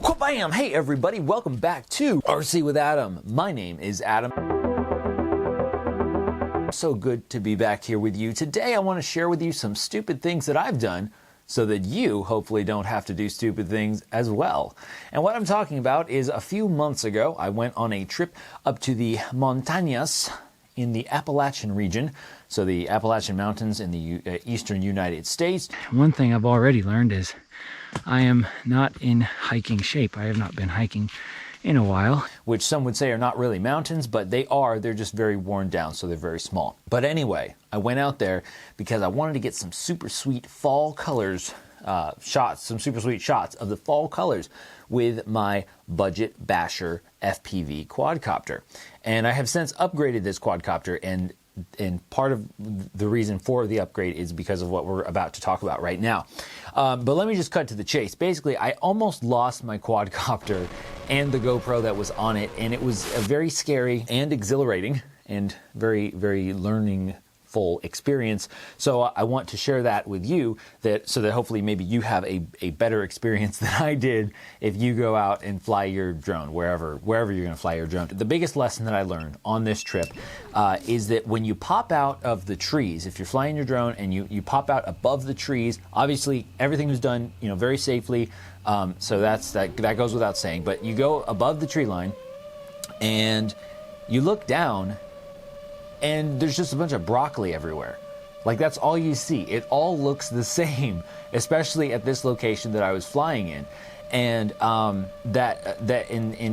Bam! Hey everybody, welcome back to RC with Adam. My name is Adam. So good to be back here with you. Today I want to share with you some stupid things that I've done so that you hopefully don't have to do stupid things as well. And what I'm talking about is a few months ago, I went on a trip up to the montañas in the Appalachian region, so the Appalachian Mountains in the eastern United States. One thing I've already learned is I am not in hiking shape. I have not been hiking in a while. Which some would say are not really mountains, but they are. They're just very worn down, so they're very small. But anyway, I went out there because I wanted to get some super sweet fall colors shots, some super sweet shots of the fall colors with my Budget Basher FPV quadcopter. And I have since upgraded this quadcopter, and part of the reason for the upgrade is because of what we're about to talk about right now. But let me just cut to the chase. Basically, I almost lost my quadcopter and the GoPro that was on it, and it was a very scary and exhilarating and very, very learning-full experience. So I want to share that with you, so that hopefully maybe you have a better experience than I did if you go out and fly your drone, wherever you're going to fly your drone. The biggest lesson that I learned on this trip is that when you pop out of the trees, if you're flying your drone and you pop out above the trees, obviously everything was done, very safely. So that goes without saying. But you go above the tree line and you look down, and there's just a bunch of broccoli everywhere. Like, that's all you see. It all looks the same, especially at this location that I was flying in. And and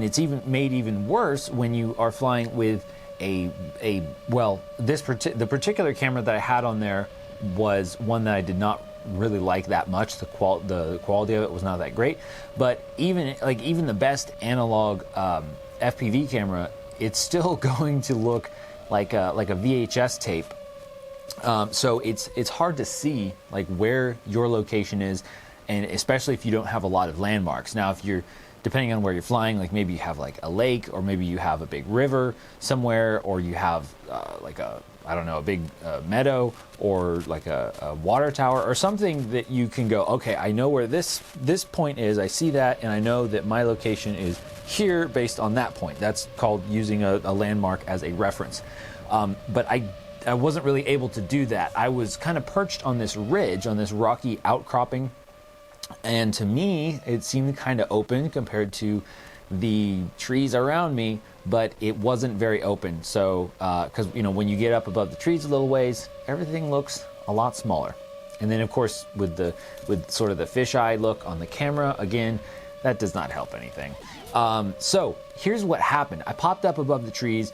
it's even made even worse when you are flying with the particular camera that I had on there was one that I did not really like that much. The quality of it was not that great. But even the best analog FPV camera, it's still going to look like a VHS tape. So it's hard to see like where your location is, and especially if you don't have a lot of landmarks. Now, if you're, depending on where you're flying, like maybe you have like a lake, or maybe you have a big river somewhere, or you have a big meadow, or like a water tower, or something that you can go, okay, I know where this point is, I see that, and I know that my location is here based on that point. That's called using a landmark as a reference. But I wasn't really able to do that. I was kind of perched on this ridge, on this rocky outcropping, and to me, it seemed kind of open compared to the trees around me, but it wasn't very open. So, because when you get up above the trees a little ways, everything looks a lot smaller. And then, of course, with sort of the fisheye look on the camera, again, that does not help anything. So here's what happened. I popped up above the trees,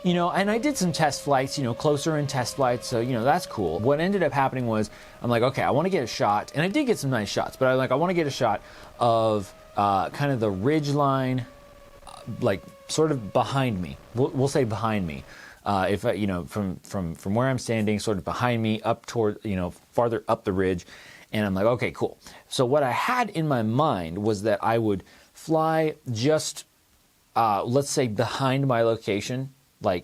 and I did some test flights, closer in test flights, so, that's cool. What ended up happening was, I'm like, okay, I want to get a shot, and I did get some nice shots, but I want to get a shot of kind of the ridge line, like sort of behind me. We'll say behind me. If from where I'm standing, sort of behind me, up toward, farther up the ridge, and I'm like, okay, cool. So what I had in my mind was that I would fly just, let's say, behind my location,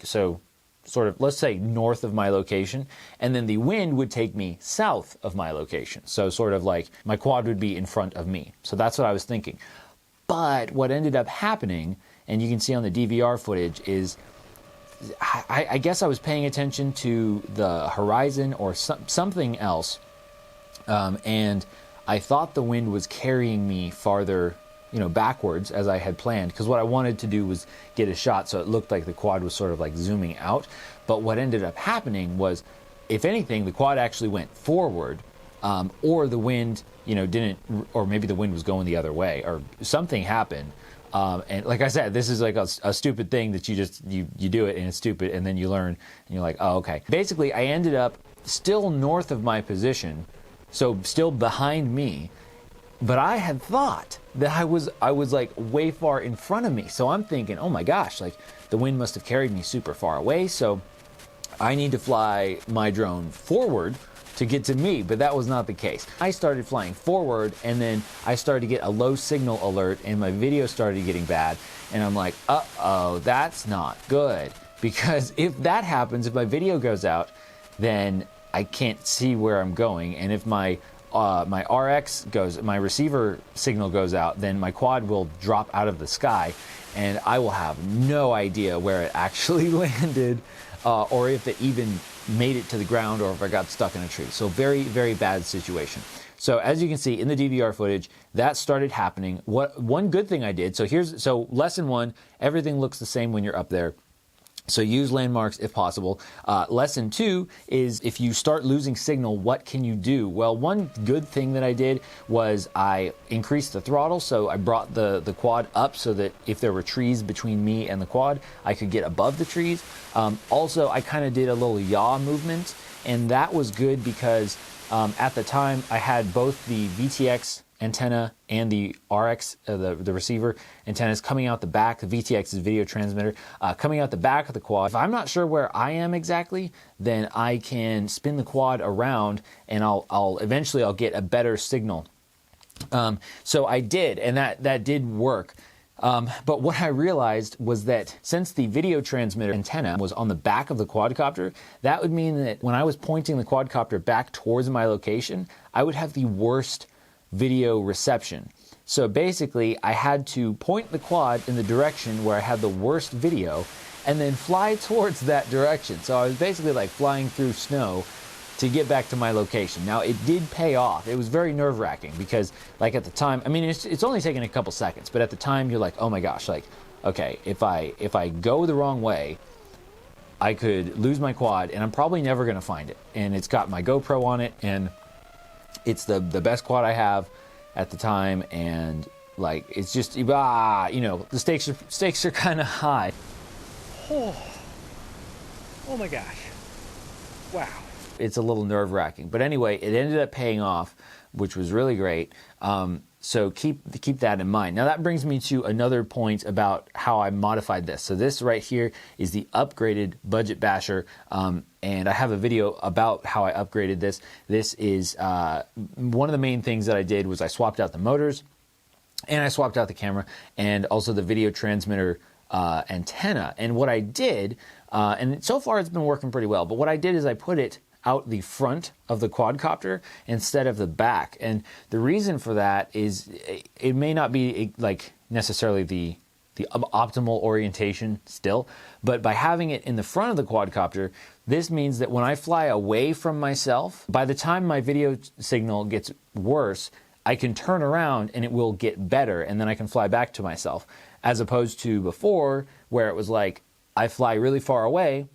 so sort of, let's say, north of my location, and then the wind would take me south of my location. So sort of like my quad would be in front of me. So that's what I was thinking. But what ended up happening, and you can see on the DVR footage, is I guess I was paying attention to the horizon or something else, and I thought the wind was carrying me farther backwards as I had planned, because what I wanted to do was get a shot so it looked like the quad was sort of like zooming out. But what ended up happening was, if anything, the quad actually went forward, or the wind, didn't, or maybe the wind was going the other way, or something happened. And like I said, this is like a stupid thing that you do it and it's stupid, and then you learn and you're like, oh, okay. Basically, I ended up still north of my position, so still behind me, but I had thought that I was like way far in front of me. So I'm thinking, oh my gosh, like the wind must have carried me super far away, so I need to fly my drone forward to get to me, but that was not the case. I started flying forward, and then I started to get a low signal alert, and my video started getting bad, and I'm like, uh-oh, that's not good, because if that happens, if my video goes out, then I can't see where I'm going, and if my my RX goes, my receiver signal goes out, then my quad will drop out of the sky, and I will have no idea where it actually landed, or if it even made it to the ground, or if I got stuck in a tree. So very, very bad situation. So as you can see in the DVR footage, that started happening. One good thing I did, so lesson 1, everything looks the same when you're up there. So use landmarks if possible. Lesson 2 is if you start losing signal, what can you do? Well, one good thing that I did was I increased the throttle. So I brought the quad up so that if there were trees between me and the quad, I could get above the trees. Also, I kind of did a little yaw movement, and that was good because at the time I had both the VTX antenna and the RX, the receiver antennas coming out the back. The VTX is video transmitter, coming out the back of the quad. If I'm not sure where I am exactly, then I can spin the quad around, and I'll eventually get a better signal. So I did, and that did work. But what I realized was that since the video transmitter antenna was on the back of the quadcopter, that would mean that when I was pointing the quadcopter back towards my location, I would have the worst video reception. So basically, I had to point the quad in the direction where I had the worst video and then fly towards that direction. So I was basically like flying through snow to get back to my location. Now, it did pay off. It was very nerve-wracking because, like, at the time, I mean, it's only taken a couple seconds, but at the time, you're like, oh my gosh, like, okay, if I go the wrong way, I could lose my quad, and I'm probably never going to find it. And it's got my GoPro on it, and it's the best quad I have at the time, and like it's just you know, the stakes are kind of high. Oh my gosh! Wow. It's a little nerve-wracking, but anyway, it ended up paying off, which was really great. So keep that in mind. Now that brings me to another point about how I modified this. So this right here is the upgraded Budget Basher, and I have a video about how I upgraded this. This is one of the main things that I did was I swapped out the motors, and I swapped out the camera, and also the video transmitter antenna. And what I did, and so far it's been working pretty well, but what I did is I put it out the front of the quadcopter instead of the back. And the reason for that is it may not be like necessarily the optimal orientation still, but by having it in the front of the quadcopter, this means that when I fly away from myself, by the time my video signal gets worse, I can turn around and it will get better, and then I can fly back to myself, as opposed to before where it was like I fly really far away,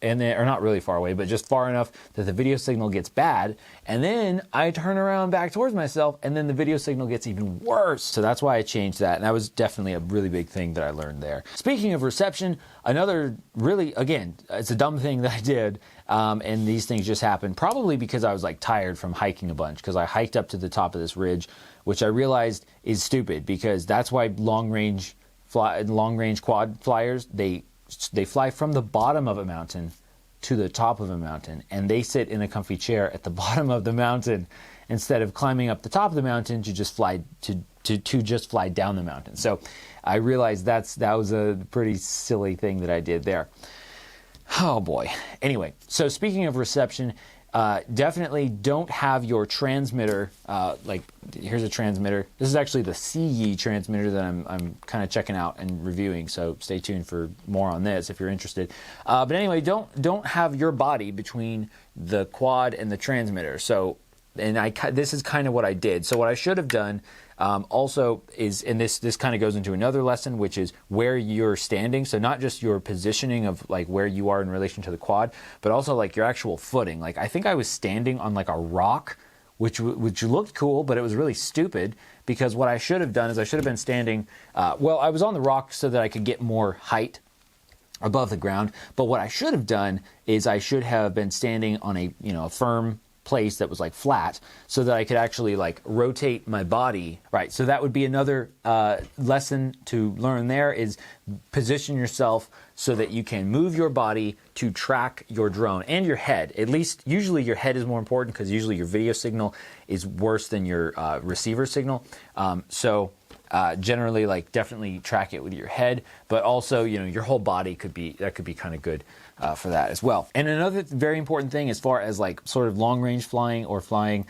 and then, or not really far away, but just far enough that the video signal gets bad, and then I turn around back towards myself, and then the video signal gets even worse. So that's why I changed that, and that was definitely a really big thing that I learned there. Speaking of reception, another really, again, it's a dumb thing that I did, and these things just happened, probably because I was like tired from hiking a bunch, because I hiked up to the top of this ridge, which I realized is stupid, because that's why long-range quad flyers, they fly from the bottom of a mountain to the top of a mountain, and they sit in a comfy chair at the bottom of the mountain instead of climbing up the top of the mountain to just fly just fly down the mountain. So I realized that was a pretty silly thing that I did there. Oh boy. Anyway, so speaking of reception, definitely don't have your transmitter, like here's a transmitter. This is actually the CE transmitter that I'm kind of checking out and reviewing, so stay tuned for more on this if you're interested. But anyway, don't have your body between the quad and the transmitter. So, and this is kind of what I did. So what I should have done also is, and this kind of goes into another lesson, which is where you're standing. So not just your positioning of like where you are in relation to the quad, but also like your actual footing. Like I think I was standing on like a rock, which looked cool, but it was really stupid, because what I should have done is I should have been standing, well, I was on the rock so that I could get more height above the ground. But what I should have done is I should have been standing on a firm place that was like flat, so that I could actually like rotate my body. Right, so that would be another lesson to learn there, is position yourself so that you can move your body to track your drone and your head. At least usually your head is more important, because usually your video signal is worse than your receiver signal. So generally, like, definitely track it with your head, but also, your whole body could be kind of good for that as well. And another very important thing as far as like sort of long range flying or flying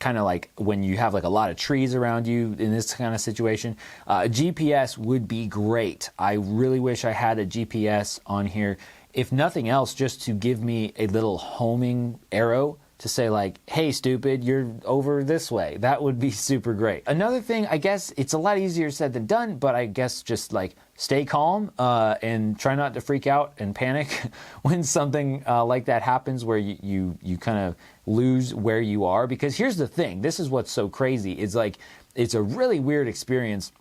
kind of like when you have like a lot of trees around you in this kind of situation. A GPS would be great. I really wish I had a GPS on here, if nothing else, just to give me a little homing arrow to say like, hey, stupid, you're over this way. That would be super great. Another thing, I guess it's a lot easier said than done, but I guess just like stay calm and try not to freak out and panic when something like that happens, where you kind of lose where you are. Because here's the thing, this is what's so crazy, is like, it's a really weird experience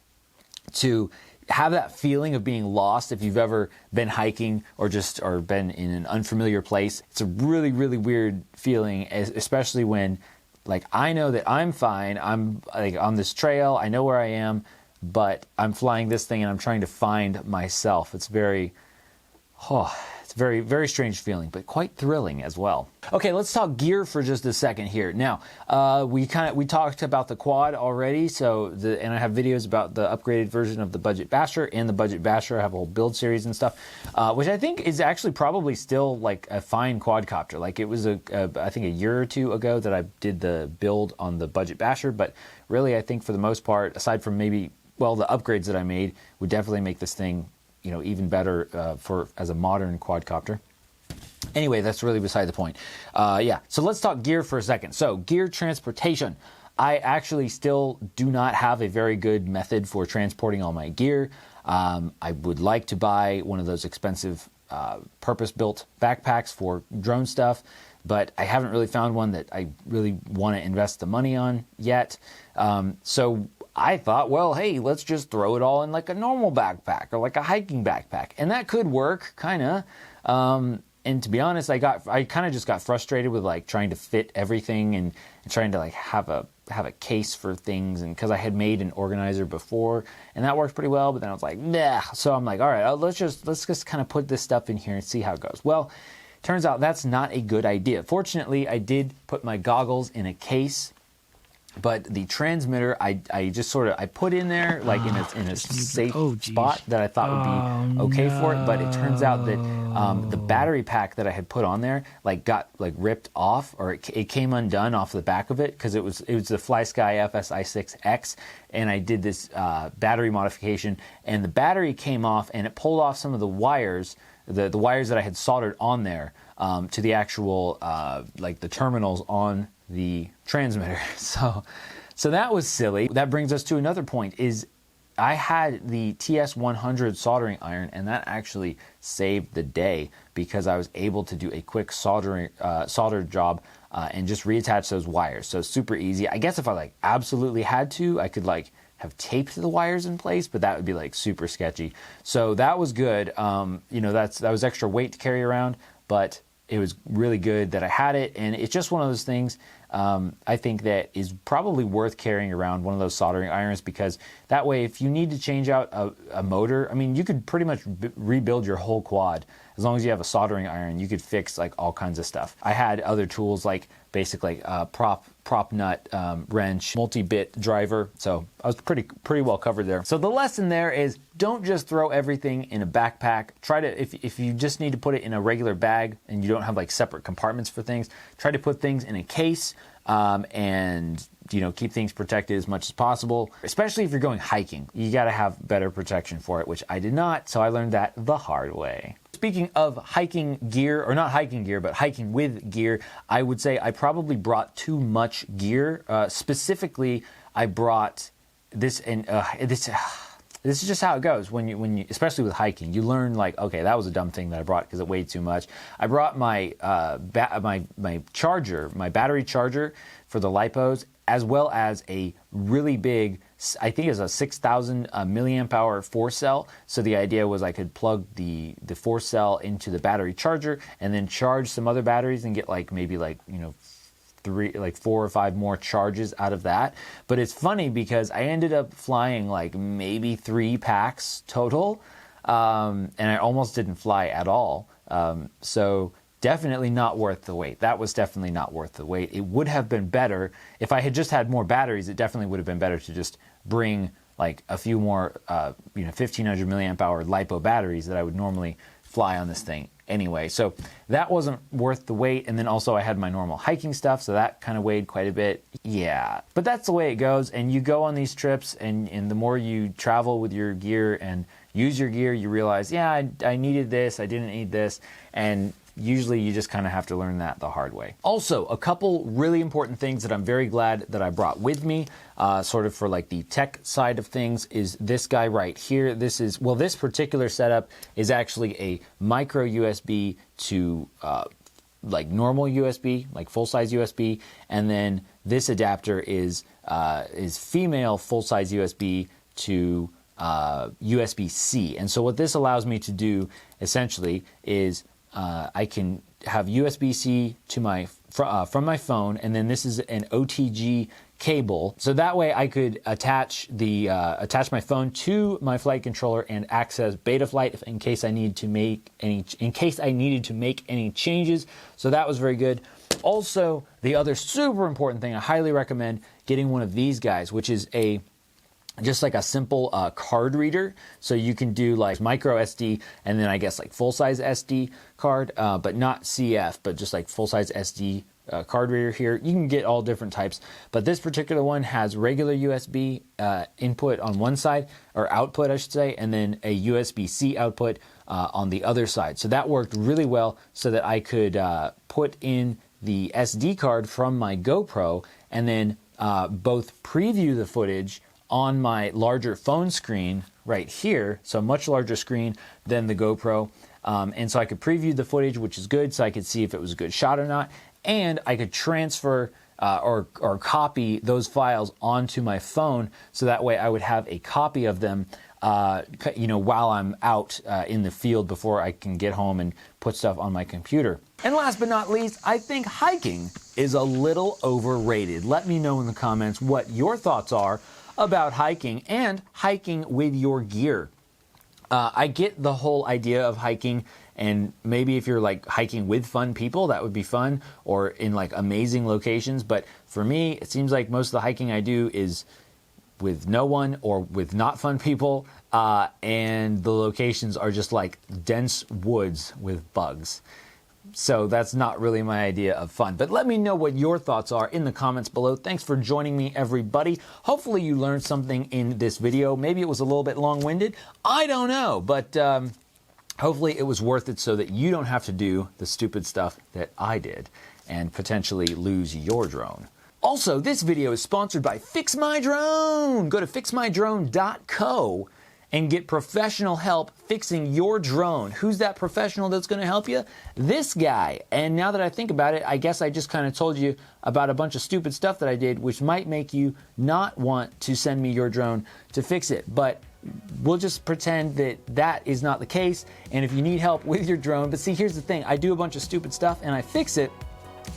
to have that feeling of being lost if you've ever been hiking or been in an unfamiliar place. It's a really, really weird feeling, especially when, like, I know that I'm fine, I'm like on this trail, I know where I am, but I'm flying this thing and I'm trying to find myself. It's very, it's very, very strange feeling, but quite thrilling as well. Okay, let's talk gear for just a second here. Now, we talked about the quad already, and I have videos about the upgraded version of the Budget Basher and the Budget Basher. I have a whole build series and stuff, which I think is actually probably still like a fine quadcopter. Like, it was I think a year or two ago that I did the build on the Budget Basher, but really I think for the most part, aside from maybe, well, the upgrades that I made, would definitely make this thing, you know, even better as a modern quadcopter. Anyway, that's really beside the point. Yeah, so let's talk gear for a second. So, gear transportation. I actually still do not have a very good method for transporting all my gear. I would like to buy one of those expensive purpose-built backpacks for drone stuff, but I haven't really found one that I really want to invest the money on yet. So I thought, well, hey, let's just throw it all in like a normal backpack or like a hiking backpack. And that could work, kind of. And to be honest, I kind of just got frustrated with like trying to fit everything and trying to like have a case for things. And because I had made an organizer before and that worked pretty well, but then I was like, nah. So I'm like, all right, let's just kind of put this stuff in here and see how it goes. Well, turns out that's not a good idea. Fortunately, I did put my goggles in a case, but the transmitter, I just sort of, I put in there like in a safe spot that I thought would be okay for it. But it turns out that the battery pack that I had put on there like got like ripped off, or it came undone off the back of it, because it was the FlySky FSI6X, and I did this battery modification, and the battery came off and it pulled off some of the wires, the wires that I had soldered on there to the actual like the terminals on the transmitter. So that was silly. That brings us to another point, is I had the TS100 soldering iron, and that actually saved the day, because I was able to do a quick solder job and just reattach those wires. So super easy. I guess if I like absolutely had to, I could like have taped the wires in place, but that would be like super sketchy. So that was good. You know, that was extra weight to carry around, but it was really good that I had it. And it's just one of those things, I think, that is probably worth carrying around, one of those soldering irons, because that way, if you need to change out a motor, I mean, you could pretty much rebuild your whole quad. As long as you have a soldering iron, you could fix like all kinds of stuff. I had other tools like basically prop nut, wrench, multi-bit driver. So I was pretty well covered there. So the lesson there is, don't just throw everything in a backpack. Try to, if you just need to put it in a regular bag and you don't have like separate compartments for things, try to put things in a case and, you know, keep things protected as much as possible. Especially if you're going hiking, you got to have better protection for it, which I did not. So I learned that the hard way. Speaking of hiking gear, or not hiking gear, but hiking with gear, I would say I probably brought too much gear. Specifically, I brought this, and this is just how it goes when you, especially with hiking, you learn like, okay, that was a dumb thing that I brought because it weighed too much. I brought my my charger, my battery charger for the lipos, as well as a really big, I think it's a 6,000 milliamp hour 4-cell. So the idea was I could plug the 4-cell into the battery charger and then charge some other batteries and get like maybe like, you know, 4 or 5 more charges out of that. But it's funny because I ended up flying like maybe 3 packs total, and I almost didn't fly at all. So definitely not worth the wait. That was definitely not worth the wait. It would have been better if I had just had more batteries. It definitely would have been better to just bring like a few more, 1,500 milliamp hour LiPo batteries that I would normally fly on this thing. anyway. So that wasn't worth the wait. And then also I had my normal hiking stuff, so that kind of weighed quite a bit. Yeah, but that's the way it goes. And you go on these trips, and the more you travel with your gear and use your gear, you realize, yeah, I needed this, I didn't need this. And usually you just kind of have to learn that the hard way. Also, a couple really important things that I'm very glad that I brought with me, sort of for like the tech side of things, is this guy right here. This is, well, this particular setup is actually a micro USB to like normal USB, like full-size USB, and then this adapter is female full-size USB to USB-C. And so what this allows me to do essentially is I can have USB-C to my from my phone, and then this is an OTG cable. So that way I could attach my phone to my flight controller and access Betaflight in case I needed to make any changes. So that was very good. Also, the other super important thing, I highly recommend getting one of these guys, which is just like a simple card reader. So you can do like micro SD and then I guess like full-size SD card, but not CF, but just like full-size SD card reader here. You can get all different types, but this particular one has regular USB input on one side, or output I should say, and then a USB-C output on the other side. So that worked really well, so that I could put in the SD card from my GoPro and then both preview the footage on my larger phone screen right here, so much larger screen than the GoPro, and so I could preview the footage, which is good, so I could see if it was a good shot or not, and I could transfer or copy those files onto my phone, so that way I would have a copy of them while I'm out in the field before I can get home and put stuff on my computer. And last but not least, I think hiking is a little overrated. Let me know in the comments what your thoughts are about hiking and hiking with your gear. I get the whole idea of hiking, and maybe if you're like hiking with fun people, that would be fun, or in like amazing locations. But for me, it seems like most of the hiking I do is with no one or with not fun people, and the locations are just like dense woods with bugs. So that's not really my idea of fun. But let me know what your thoughts are in the comments below. Thanks for joining me, everybody. Hopefully you learned something in this video. Maybe it was a little bit long-winded. I don't know. But hopefully it was worth it, so that you don't have to do the stupid stuff that I did and potentially lose your drone. Also, this video is sponsored by Fix My Drone. Go to fixmydrone.co and get professional help fixing your drone. Who's that professional that's gonna help you? This guy. And now that I think about it, I guess I just kind of told you about a bunch of stupid stuff that I did, which might make you not want to send me your drone to fix it. But we'll just pretend that that is not the case. And if you need help with your drone, but see, here's the thing, I do a bunch of stupid stuff and I fix it,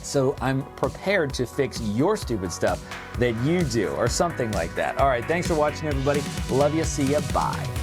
so I'm prepared to fix your stupid stuff that you do, or something like that. All right, thanks for watching, everybody. Love you. See ya. Bye.